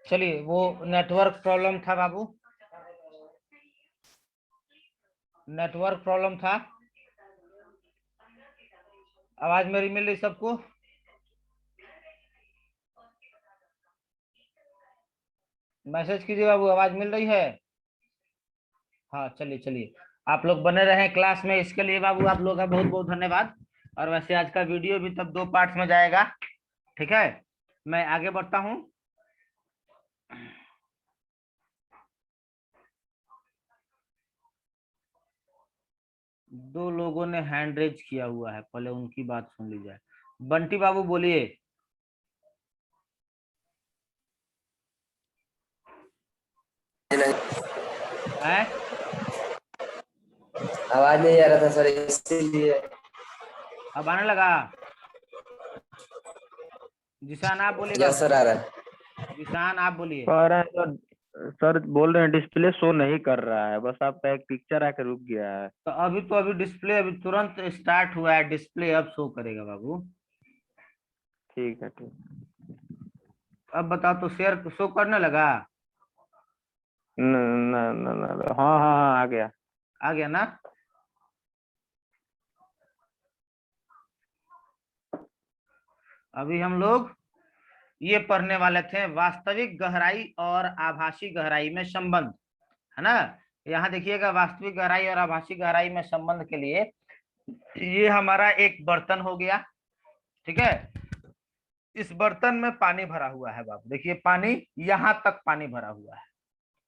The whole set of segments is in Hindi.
चलिए, वो नेटवर्क प्रॉब्लम था बाबू, नेटवर्क प्रॉब्लम था। आवाज मेरी मिल रही सबको? मैसेज कीजिए बाबू, आवाज मिल रही है? हाँ, चलिए चलिए, आप लोग बने रहे क्लास में, इसके लिए बाबू आप लोग का बहुत बहुत धन्यवाद। और वैसे आज का वीडियो भी तब 2 पार्ट्स में जाएगा, ठीक है। मैं आगे बढ़ता हूँ। दो लोगों ने हैंड रेज किया हुआ है, पहले उनकी बात सुन ली जाए। बंटी बाबू बोलिए। है? आवाज नहीं आ रहा था सर, इसीलिए। अब आने लगा? जिशान आप बोलिए यस बाबू। सर, आ रहा है। जिशान आप बोलिए। कह रहे हैं सर, सर बोल रहे हैं डिस्प्ले शो नहीं कर रहा है, बस आपका एक पिक्चर आके रुक गया है। तो अभी डिस्प्ले अभी तुरंत स्टार्ट हुआ है, डिस्प्ले अब शो करेगा बाबू। ठीक है, ठीक। अब बताओ, तो शेयर शो करने लगा? न, न, न, न, हाँ हाँ हाँ, आ गया। आ गया ना? अभी हम लोग ये पढ़ने वाले थे, वास्तविक गहराई और आभासी गहराई में संबंध, है ना। यहाँ देखिएगा, वास्तविक गहराई और आभासी गहराई में संबंध के लिए ये हमारा एक बर्तन हो गया, ठीक है। इस बर्तन में पानी भरा हुआ है बाबू, देखिए पानी यहाँ तक पानी भरा हुआ है,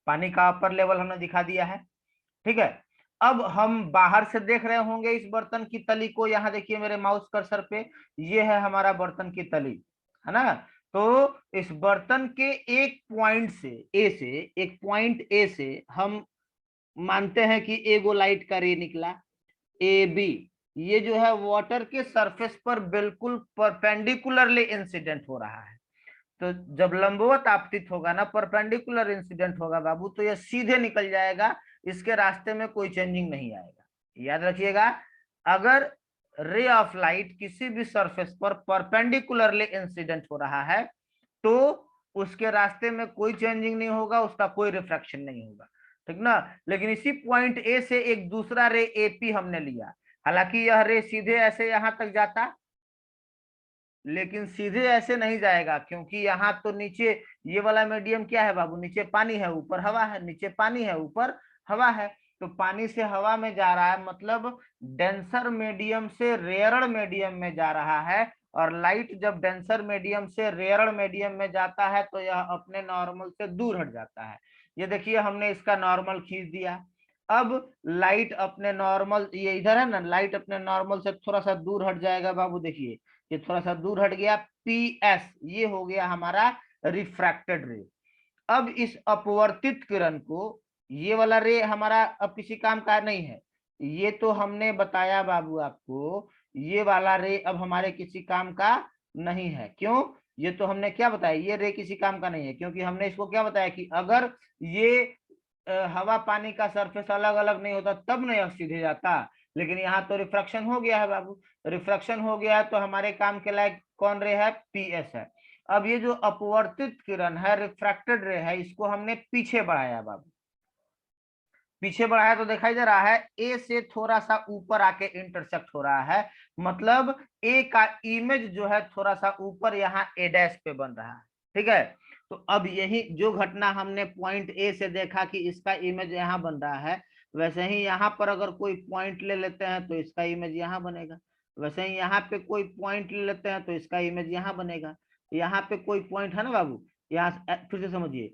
पानी का अपर लेवल हमने दिखा दिया है, ठीक है। अब हम बाहर से देख रहे होंगे इस बर्तन की तली को, यहाँ देखिए मेरे माउस कर्सर पे, ये है हमारा बर्तन की तली, है ना। तो इस बर्तन के एक पॉइंट से एक पॉइंट ए से हम मानते हैं कि एगो लाइट का रे निकला, ए बी, ये जो है वाटर के सरफेस पर बिल्कुल परपेंडिकुलरली इंसिडेंट हो रहा है। तो जब लंबवत आपतित होगा ना, परपेंडिकुलर इंसिडेंट होगा बाबू, तो ये सीधे निकल जाएगा, इसके रास्ते में कोई चेंजिंग नहीं आएगा। याद रखिएगा, अगर रे ऑफ लाइट किसी भी सरफेस पर परपेंडिकुलरली इंसिडेंट हो रहा है तो उसके रास्ते में कोई चेंजिंग नहीं होगा, उसका कोई रिफ्रैक्शन नहीं होगा, ठीक ना। लेकिन इसी पॉइंट ए से एक दूसरा रे एपी हमने लिया, हालांकि यह रे सीधे ऐसे यहां तक जाता, लेकिन सीधे ऐसे नहीं जाएगा, क्योंकि यहाँ तो नीचे ये वाला मीडियम क्या है बाबू, नीचे पानी है ऊपर हवा है, नीचे पानी है ऊपर हवा है। तो पानी से हवा में जा रहा है, मतलब डेंसर मीडियम से रेयरर मीडियम में जा रहा है। और लाइट जब डेंसर मीडियम से रेयरर मीडियम में जाता है तो यह अपने नॉर्मल से दूर हट जाता है। ये देखिए, हमने इसका नॉर्मल खींच दिया। अब लाइट अपने नॉर्मल, ये इधर है ना, लाइट अपने नॉर्मल से थोड़ा सा दूर हट जाएगा बाबू, देखिए ये थोड़ा सा दूर हट गया, पी एस, ये हो गया हमारा रिफ्रैक्टेड रे। अब इस अपवर्तित किरण को, ये वाला रे हमारा अब किसी काम का नहीं है, ये तो हमने बताया बाबू आपको, ये वाला रे अब हमारे किसी काम का नहीं है। क्यों? ये तो हमने क्या बताया, ये रे किसी काम का नहीं है, क्योंकि हमने इसको क्या बताया कि अगर ये हवा पानी का सरफेस अलग अलग नहीं होता तब नहीं सीधे जाता, लेकिन यहाँ तो रिफ्रैक्शन हो गया है बाबू, रिफ्रैक्शन हो गया है तो हमारे काम के लायक कौन रे है, पीएस है। अब ये जो अपवर्तित किरण है, रिफ्रैक्टेड रे है, इसको हमने पीछे बढ़ाया बाबू, पीछे बढ़ाया तो दिखाई दे रहा है ए से थोड़ा सा ऊपर आके इंटरसेक्ट हो रहा है, मतलब ए का इमेज जो है थोड़ा सा ऊपर यहाँ ए डैश पे बन रहा है, ठीक है। तो अब यही जो घटना हमने पॉइंट ए से देखा कि इसका इमेज यहाँ बन रहा है, वैसे ही यहाँ पर अगर कोई पॉइंट ले लेते हैं तो इसका इमेज यहाँ बनेगा, वैसे ही यहाँ पे कोई पॉइंट ले लेते हैं तो इसका इमेज यहाँ बनेगा। यहाँ पे कोई पॉइंट है ना बाबू, यहाँ फिर से समझिए,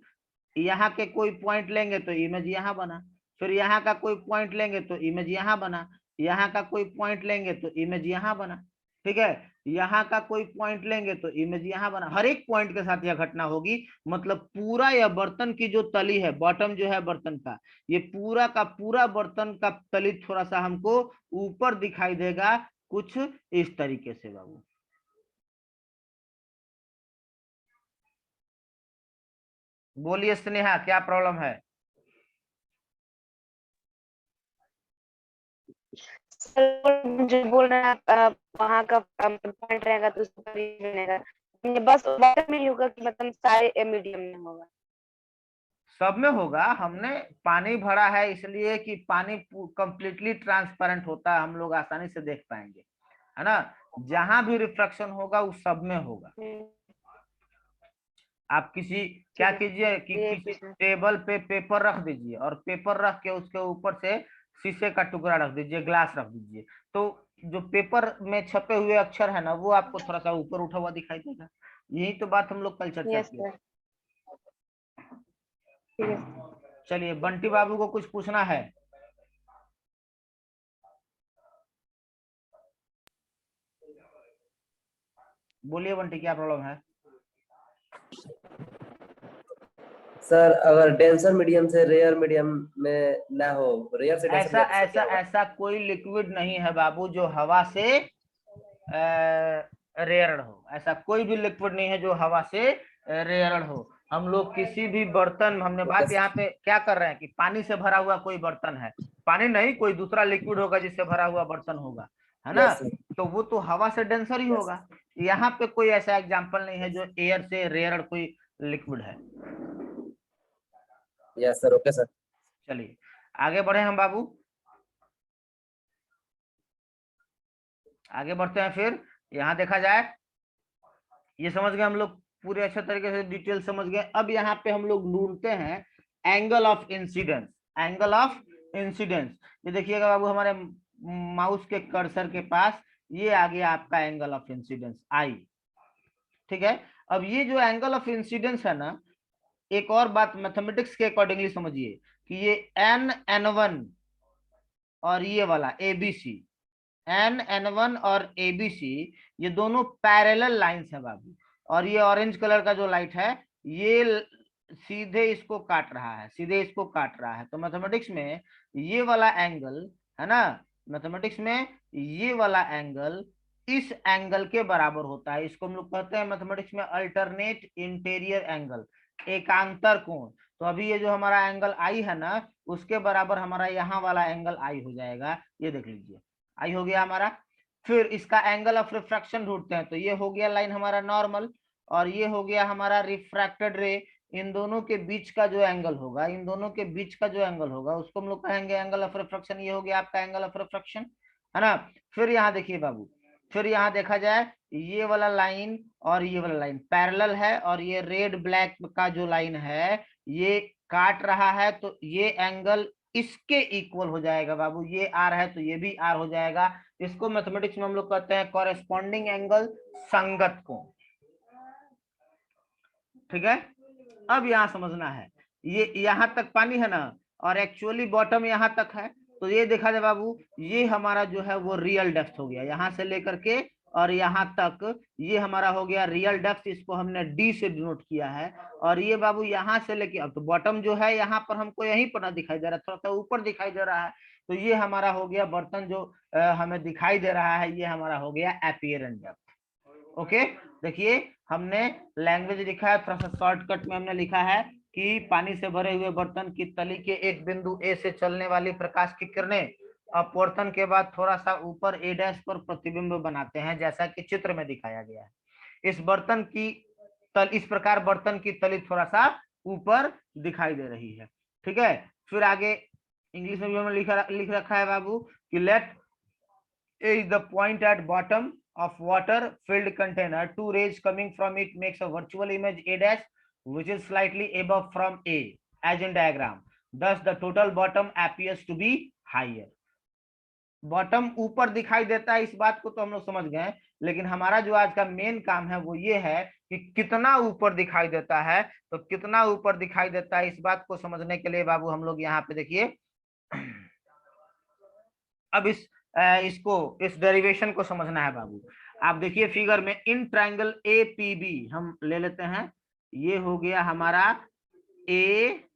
यहाँ के कोई पॉइंट लेंगे तो इमेज यहाँ बना, फिर यहाँ का कोई पॉइंट लेंगे तो इमेज यहाँ बना, यहाँ का कोई पॉइंट लेंगे तो इमेज यहाँ बना, ठीक है। यहाँ का कोई पॉइंट लेंगे तो इमेज यहाँ बना, हर एक पॉइंट के साथ यह घटना होगी। मतलब पूरा यह बर्तन की जो तली है, बॉटम जो है बर्तन का, ये पूरा का पूरा बर्तन का तली थोड़ा सा हमको ऊपर दिखाई देगा, कुछ इस तरीके से बाबू। बोलिए स्नेहा, क्या प्रॉब्लम है? जो बोल रहे हैं आप, वहाँ का पॉइंट रहेगा तो उसका भी बनेगा। ये बस वाटर में ही होगा कि मतलब सारे मीडियम में होगा? सब में होगा। हमने पानी भरा है इसलिए कि पानी कंप्लीटली ट्रांसपेरेंट होता है, हम लोग आसानी से देख पाएंगे, है ना। जहां भी रिफ्रैक्शन होगा उस सब में होगा। आप किसी क्या ठीक है, कीजिए कि ये किसी क्वेश्चन। टेबल पे पेपर रख दीजिए और पेपर रख के उसके ऊपर से शीशे का टुकड़ा रख दीजिए, ग्लास रख दीजिए, तो जो पेपर में छपे हुए अक्षर है ना वो आपको थोड़ा सा ऊपर उठा हुआ दिखाई देगा। यही तो बात हम लोग कल चर्चा यस किए। सर, ठीक है। चलिए बंटी बाबू को कुछ पूछना है? बोलिए बंटी, क्या प्रॉब्लम है? सर अगर डेंसर मीडियम से रेयर मीडियम में ना हो, रेयर से डेंसर ऐसा मीडियम से ऐसा क्या होगा? ऐसा कोई लिक्विड नहीं है बाबू जो हवा से रेयरड हो। ऐसा कोई भी लिक्विड नहीं है जो हवा से रेयरड हो। हम लोग किसी भी बर्तन, हमने बात यहाँ पे क्या कर रहे हैं कि पानी से भरा हुआ कोई बर्तन है, पानी नहीं कोई दूसरा लिक्विड होगा जिससे भरा हुआ बर्तन होगा, है ना, यस सर, तो वो तो हवा से डेंसर ही यस होगा। यहाँ पे कोई ऐसा एग्जाम्पल नहीं है जो एयर से रेयरड कोई लिक्विड है। Yes sir, okay sir. चलिए आगे बढ़े हम बाबू, आगे बढ़ते हैं। फिर यहाँ देखा जाए, ये समझ गए हम लोग, पूरे अच्छे तरीके से डिटेल समझ गए। अब यहाँ पे हम लोग ढूंढते हैं angle of incidence. Angle of incidence, ये देखिएगा बाबू हमारे माउस के कर्सर के पास, ये आ गया आपका एंगल ऑफ इंसिडेंस आई। ठीक है, अब ये जो एंगल ऑफ इंसिडेंस है ना, एक और बात मैथमेटिक्स के अकॉर्डिंगली समझिए कि ये N1 और ये वाला ABC, N1 और ABC, ये दोनों पैरेलल लाइंस है बाबू। और ये ऑरेंज कलर का जो लाइट है ये सीधे इसको काट रहा है, सीधे इसको काट रहा है। तो मैथमेटिक्स में ये वाला एंगल है ना, मैथमेटिक्स में ये वाला एंगल इस एंगल के बराबर होता है। इसको हम लोग कहते हैं मैथमेटिक्स में अल्टरनेट इंटीरियर एंगल, एकांतर कोण। तो अभी ये जो हमारा एंगल आई है ना, उसके बराबर हमारा यहाँ वाला एंगल आई हो जाएगा। ये देख लीजिए, आई हो गया हमारा। फिर इसका एंगल ऑफ रिफ्रैक्शन ढूंढते हैं, तो ये हो गया लाइन हमारा नॉर्मल, और ये हो गया हमारा रिफ्रैक्टेड रे। इन दोनों के बीच का जो एंगल होगा, इन दोनों के बीच का जो एंगल होगा उसको हम लोग कहेंगे एंगल ऑफ रिफ्रैक्शन। ये हो गया आपका एंगल ऑफ रिफ्रैक्शन, है ना। फिर यहाँ देखिए बाबू, फिर यहाँ देखा जाए ये वाला लाइन और ये वाला लाइन पैरेलल है, और ये रेड ब्लैक का जो लाइन है ये काट रहा है, तो ये एंगल इसके इक्वल हो जाएगा बाबू। ये आर है तो ये भी आर हो जाएगा। इसको मैथमेटिक्स में हम लोग कहते हैं कॉरेस्पॉन्डिंग एंगल, संगत कोण। ठीक है, अब यहां समझना है, ये यहां तक पानी है ना, और एक्चुअली बॉटम यहां तक है, तो ये देखा जाए बाबू, ये हमारा जो है वो रियल डेप्थ हो गया, यहां से लेकर के और यहां तक ये हमारा हो गया रियल डेप्थ। इसको हमने डी से डिनोट किया है। और ये बाबू यहां से लेके, अब तो बॉटम जो है यहाँ पर हमको यहीं पर ना दिखाई दे रहा है, थोड़ा सा ऊपर दिखाई दे रहा है, तो ये हमारा हो गया बर्तन जो हमें दिखाई दे रहा है, ये हमारा हो गया अपीयरेंस डेप्थ। ओके, देखिए हमने लैंग्वेज लिखा है, थोड़ा सा शॉर्टकट में हमने लिखा है कि पानी से भरे हुए बर्तन की तली के एक बिंदु ए से चलने वाली प्रकाश की किरणें अपवर्तन के बाद थोड़ा सा ऊपर ए डैश पर प्रतिबिंब बनाते हैं, जैसा कि चित्र में दिखाया गया है। इस बर्तन की इस प्रकार बर्तन की तली थोड़ा सा ऊपर दिखाई दे रही है। ठीक है, फिर आगे इंग्लिश में भी हमने लिख रखा है बाबू कि late A is the point at bottom of water filled container. Two rays coming from it makes a virtual image A dash which is slightly above from A as in diagram. Thus the total bottom appears to be higher. Bottom ऊपर दिखाई देता है, इस बात को तो हम लोग समझ गए, लेकिन हमारा जो आज का मेन काम है वो ये है कि कितना ऊपर दिखाई देता है। तो कितना ऊपर दिखाई देता है इस बात को समझने के लिए बाबू हम लोग यहाँ पे देखिए, अब इसको इस डेरिवेशन को समझना है बाबू। आप देखिए फिगर में इन ट्रायंगल APB हम ले लेते हैं, ये हो गया हमारा APB,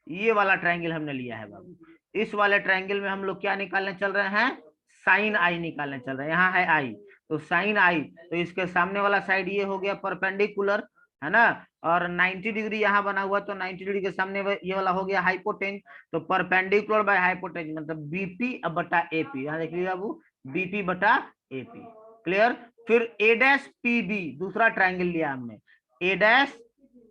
ये वाला ट्रायंगल हमने लिया है बाबू। इस वाले ट्रायंगल में हम लोग क्या निकालने चल रहे हैं, साइन आई निकालने चल रहे हैं। यहाँ है आई, तो साइन आई, तो इसके सामने वाला साइड ये हो गया परपेंडिकुलर, है ना, और 90 डिग्री यहाँ बना हुआ, तो 90 डिग्री के सामने ये वाला हो गया हाइपोटेंज। तो परपेंडिकुलर बाय हाइपोटेंज मतलब बीपी अब बटा एपी। यहाँ देख लीजिए बाबू, बीपी बटा एपी। क्लियर। फिर ए डैश पी बी, दूसरा ट्रायंगल लिया हमने, ए डैश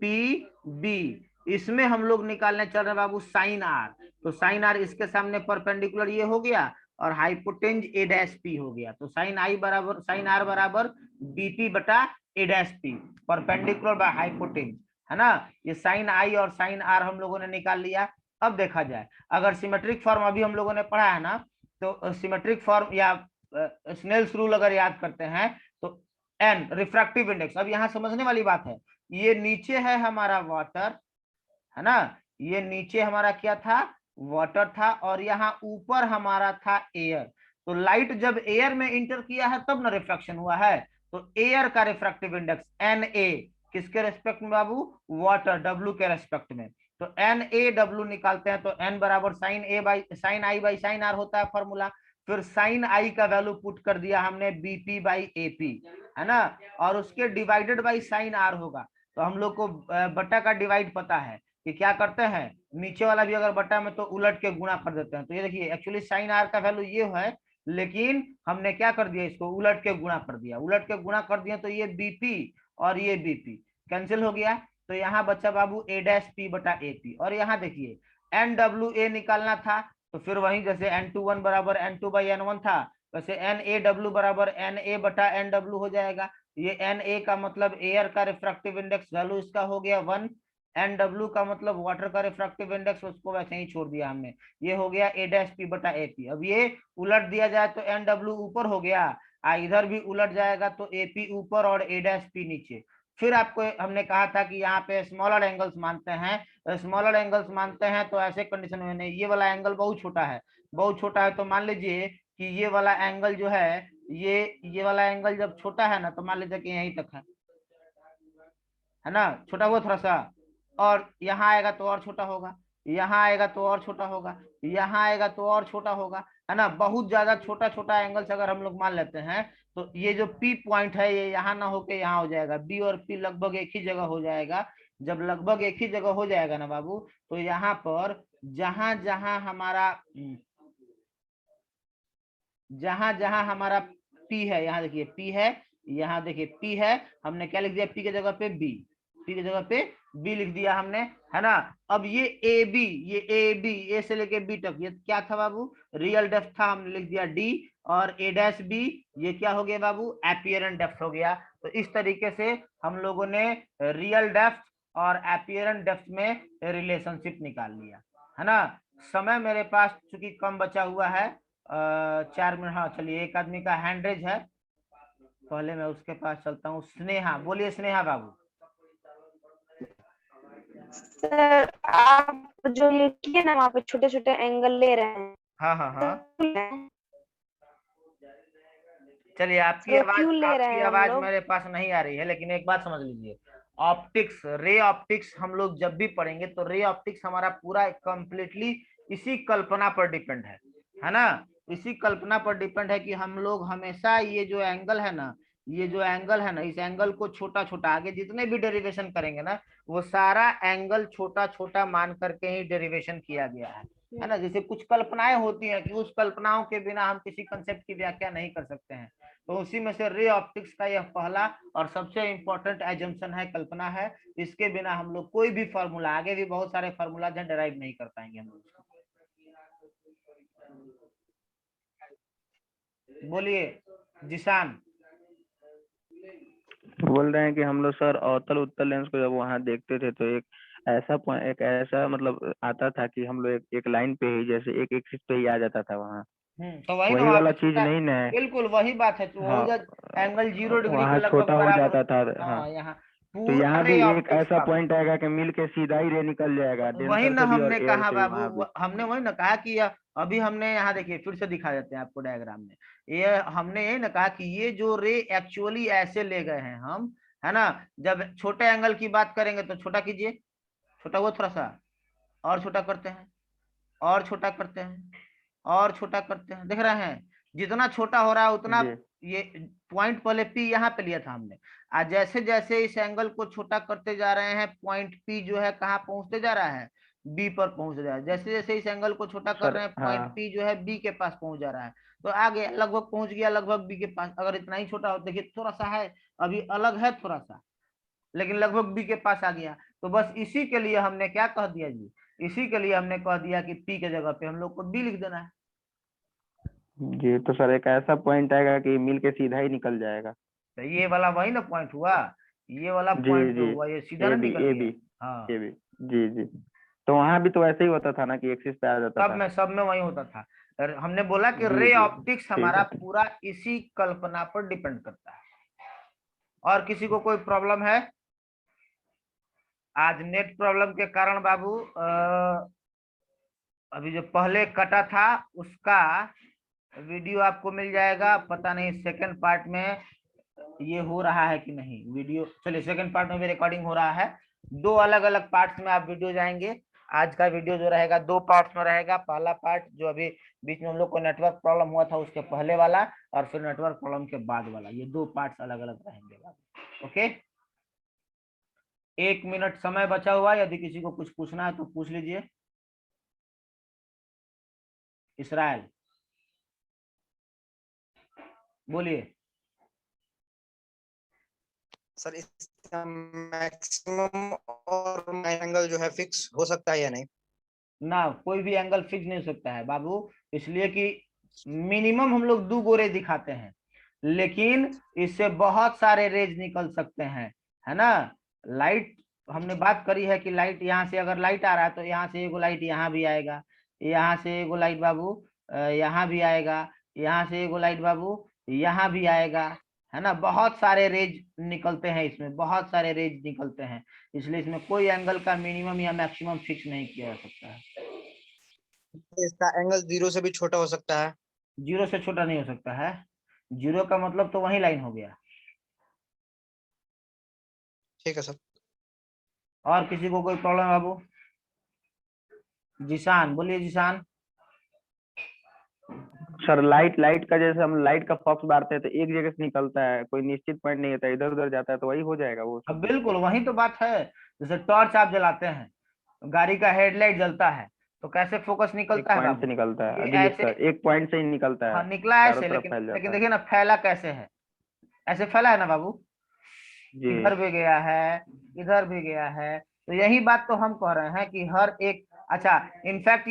पी बी, इसमें हम लोग निकालने चल रहे बाबू साइन आर। तो साइन आर इसके सामने परपेंडिकुलर ये हो गया और हाइपोटेंज ए डैश पी हो गया। तो साइन आर बराबर बीपी बटा ए डैश पी, परपेंडिकुलर बाय हाइपोटेंज, है ना। ये साइन आई और साइन आर हम लोगों ने निकाल लिया। अब देखा जाए, अगर सिमेट्रिक फॉर्म अभी हम लोगों ने पढ़ा है ना, तो सिमेट्रिक फॉर्म या स्नेल्स रूल अगर याद करते हैं तो एन रिफ्रैक्टिव इंडेक्स। अब यहाँ समझने वाली बात है, ये नीचे है हमारा वाटर, है ना, ये नीचे हमारा क्या था, वाटर था, और यहाँ ऊपर हमारा था एयर। तो लाइट जब एयर में इंटर किया है तब ना रिफ्रैक्शन हुआ है। तो एयर का रिफ्रैक्टिव इंडेक्स एन ए, किसके रेस्पेक्ट में बाबू, वाटर, डब्ल्यू के रेस्पेक्ट में। तो एन ए डब्ल्यू निकालते हैं तो एन बराबर sine i by sine r होता है फॉर्मूला। फिर साइन आई का वैल्यू पुट कर दिया हमने बीपी बाई एपी, है ना, और उसके डिवाइडेड बाई साइन आर होगा। तो हम लोग को बट्टा का डिवाइड पता है कि क्या करते हैं, नीचे वाला भी अगर बट्टा में तो उलट के गुणा कर देते हैं। तो ये देखिए एक्चुअली साइन आर का वैल्यू ये है, लेकिन हमने क्या कर दिया, इसको उलट के गुणा कर दिया, उलट के गुणा कर दिया तो ये बीपी और ये बीपी कैंसिल हो गया। तो यहाँ बच्चा बाबू ए डैश पी बटा ए पी। और यहाँ देखिए एन डब्ल्यू ए निकालना था, तो फिर वही जैसे एन टू वन बराबर N two by N one था, वैसे एन ए डब्ल्यू बराबर एन ए बटा एन डब्ल्यू हो जाएगा। ये एन ए का मतलब एयर का रिफ्रैक्टिव इंडेक्स वैल्यू इसका हो गया 1, एन डब्ल्यू का मतलब वाटर का रिफ्रैक्टिव इंडेक्स, उसको वैसे ही छोड़ दिया हमने, ये हो गया ए डैश पी बटा ए पी। अब ये उलट दिया जाए तो एन डब्ल्यू ऊपर हो गया, इधर भी उलट जाएगा तो ए पी ऊपर और ए डैश पी नीचे। फिर आपको हमने कहा था कि यहाँ पे स्मॉलर एंगल्स मानते हैं, स्मॉलर एंगल्स मानते हैं तो ऐसे कंडीशन में नहीं, ये वाला एंगल बहुत छोटा है, बहुत छोटा है, तो मान लीजिए कि ये वाला एंगल जो है, ये वाला एंगल जब छोटा है ना, तो मान लीजिए कि यहीं तक है ना, छोटा हुआ थोड़ा सा, और यहाँ आएगा तो और छोटा होगा, यहाँ आएगा तो और छोटा होगा, यहाँ आएगा तो और छोटा होगा, है ना। बहुत ज्यादा छोटा छोटा एंगल्स अगर हम लोग मान लेते हैं तो ये जो पी पॉइंट है ये यहाँ ना होके यहाँ हो जाएगा, बी और पी लगभग एक ही जगह हो जाएगा। जब लगभग एक ही जगह हो जाएगा ना बाबू, तो यहाँ पर जहां जहां हमारा पी है, यहाँ देखिए पी है, यहाँ देखिए पी है, हमने क्या लिख दिया, पी की जगह पे बी, पी की जगह पे बी लिख दिया हमने, है ना। अब ये ए बी, ये ए बी, ए से लेके बी तक ये क्या था बाबू, रियल डेप्थ था, हमने लिख दिया डी, और ए डैश बी ये क्या हो गया बाबू, एपियरेंट डेप्थ हो गया। तो इस तरीके से हम लोगों ने रियल डेप्थ और एपियरेंट डेप्थ में रिलेशनशिप निकाल लिया, है ना। समय मेरे पास चूंकि कम बचा हुआ है, 4 मिनट, हाँ चलिए, एक आदमी का हैंड रेज है, पहले मैं उसके पास चलता हूँ। स्नेहा, बोलिए स्नेहा बाबू। सर आप जो ये किए ना वहाँ पे छोटे छोटे एंगल ले रहे हैं, हाँ हाँ हाँ, चलिए तो क्यों ले रहे हैं हम आवाज लोग? मेरे पास नहीं आ रही है, लेकिन एक बात समझ लीजिए, ऑप्टिक्स, रे ऑप्टिक्स हम लोग जब भी पढ़ेंगे तो रे ऑप्टिक्स हमारा पूरा कंप्लीटली इसी कल्पना पर डिपेंड है ना, इसी कल्पना पर डिपेंड है कि हम लोग हमेशा ये जो एंगल है ना, ये जो एंगल है ना, इस एंगल को छोटा छोटा, आगे जितने भी डेरिवेशन करेंगे ना, वो सारा एंगल छोटा छोटा मान करके ही डेरिवेशन किया गया है ना। जैसे कुछ कल्पनाएं होती हैं कि उस कल्पनाओं के बिना हम किसी कंसेप्ट की व्याख्या नहीं कर सकते हैं, तो उसी में से रे ऑप्टिक्स का यह पहला और सबसे इंपॉर्टेंट एजम्पशन है, कल्पना है। इसके बिना हम लोग कोई भी फॉर्मूला, आगे भी बहुत सारे फॉर्मूलाज हैं, डेराइव नहीं कर पाएंगे हम लोग। बोलिए जिशान। बोल रहे हैं कि हम लोग सर अवतल उत्तल लेंस को जब वहां देखते थे तो एक ऐसा मतलब आता था कि हम लोग एक लाइन पे ही, जैसे एक एक्सिस पे ही आ जाता था वहाँ, तो वही वही वाला चीज नहीं ना है। बिल्कुल वही बात है, तो हाँ, एंगल 0 डिग्री के वहाँ लगभग छोटा हो बराबर। जाता था। हाँ, हाँ, यहाँ तो पूरा यहाँ भी रे एक ऑप्टिक्स ऐसा का पॉइंट आएगा कि मिल के सीधा ही रे निकल जाएगा, वही डेंसर ना से भी और हमने एयर कहा से भी वहां बाबू, भी। हमने वही ना कहा कि अभी हमने यहाँ देखिए, फिर से दिखा देते हैं आपको डायग्राम में, ये हमने यही ना कहा कि ये जो रे एक्चुअली ऐसे ले गए हैं हम, है ना। जब छोटे एंगल की बात करेंगे तो छोटा कीजिए, छोटा हुआ थोड़ा सा, और छोटा करते हैं, और छोटा करते हैं, और छोटा करते हैं, देख रहे हैं जितना छोटा हो रहा है उतना, जी, ये पॉइंट पहले पी यहाँ पे लिया था हमने, आज जैसे जैसे इस एंगल को छोटा करते जा रहे हैं, पॉइंट पी जो है कहाँ पहुंचते जा रहा है, बी पर पहुंच रहा है। जैसे जैसे इस एंगल को छोटा कर सर रहे हैं, हाँ पॉइंट पी जो है बी के पास पहुंच जा रहा है, तो आ गया, लगभग पहुंच गया लगभग बी के पास। अगर इतना ही छोटा हो, देखिए थोड़ा सा है, अभी अलग है थोड़ा सा, लेकिन लगभग बी के पास आ गया। तो बस इसी के लिए हमने क्या कह दिया जी, इसी के लिए हमने कह दिया कि पी के जगह पे हम लोग को बी लिख देना है। जी, तो सर एक ऐसा पॉइंट आएगा कि मिल के सीधा ही निकल जाएगा। तो ये वाला वही ना पॉइंट हुआ, ये वाला जी पॉइंट जी, जो हुआ ये सीधा ए ना बी निकल ए गया। बी हाँ, ए बी। जी जी, तो वहां भी तो ऐसे ही होता था ना कि एक्सिस पे आ जाता था। सब में वही होता था। और हमने बोला कि जी रे जी, ऑप्टिक्स ठीक हमारा है ठीक। पूरा इसी कल्पना पर डिपेंड करता है। और किसी को कोई प्रॉब्लम है? आज नेट प्रॉब्लम के कारण बाबू अभी जो पहले कटा था उसका वीडियो आपको मिल जाएगा, पता नहीं सेकंड पार्ट में ये हो रहा है कि नहीं वीडियो। चलिए सेकंड पार्ट में भी रिकॉर्डिंग हो रहा है, दो अलग अलग पार्ट्स में आप वीडियो जाएंगे। आज का वीडियो जो रहेगा दो पार्ट्स में रहेगा। पहला पार्ट जो अभी बीच में हम लोग को नेटवर्क प्रॉब्लम हुआ था उसके पहले वाला, और फिर नेटवर्क प्रॉब्लम के बाद वाला, ये दो पार्ट्स अलग अलग रहेंगे। ओके, 1 मिनट समय बचा हुआ, यदि किसी को कुछ पूछना है तो पूछ लीजिए। इसराइल बोलिए। सर इसका मैक्सिमम और माइनस एंगल जो है फिक्स हो सकता है या नहीं? ना, कोई भी एंगल फिक्स नहीं हो सकता है बाबू, इसलिए कि मिनिमम हम लोग 2 गोरे दिखाते हैं, लेकिन इससे बहुत सारे रेज निकल सकते हैं, है ना। लाइट, हमने बात करी है कि लाइट यहाँ से अगर लाइट आ रहा है तो यहाँ से एगो लाइट यहाँ भी आएगा, यहाँ से एगो लाइट बाबू यहाँ भी आएगा, यहाँ से एगो लाइट बाबू यहाँ भी आएगा, है ना। बहुत सारे रेज निकलते हैं, इसमें बहुत सारे रेज निकलते हैं, इसलिए इसमें कोई एंगल का मिनिमम या मैक्सिमम फिक्स नहीं किया जा सकता है। इसका एंगल 0 से भी छोटा हो सकता है? 0 से छोटा नहीं हो सकता है, 0 का मतलब तो वही लाइन हो गया। ठीक है सर। और किसी को कोई प्रॉब्लम बाबू? जिशान बोलिए, जिशान। सर लाइट लाइट का जैसे हम लाइट का फॉक्स मारते हैं तो एक जगह से निकलता है, कोई निश्चित पॉइंट नहीं होता, इधर उधर जाता है, तो वही हो जाएगा वो अब सब। बिल्कुल वही तो बात है। जैसे टॉर्च आप जलाते हैं, गाड़ी का हेडलाइट जलता है, तो कैसे फोकस एक निकलता है पॉइंट से बाबू? निकलता है ये ऐसे, अधिकतर, एक पॉइंट से ही निकलता हाँ है, निकला चारों ऐसे, तरफ लेकिन फैल लेकिन जाता है। देखिए ना फैला कैसे है, ऐसे फैला है ना बाबू, जी इधर भी गया है, इधर भी गया है। तो यही बात तो हम कह रहे हैं कि हर एक, अच्छा इनफैक्ट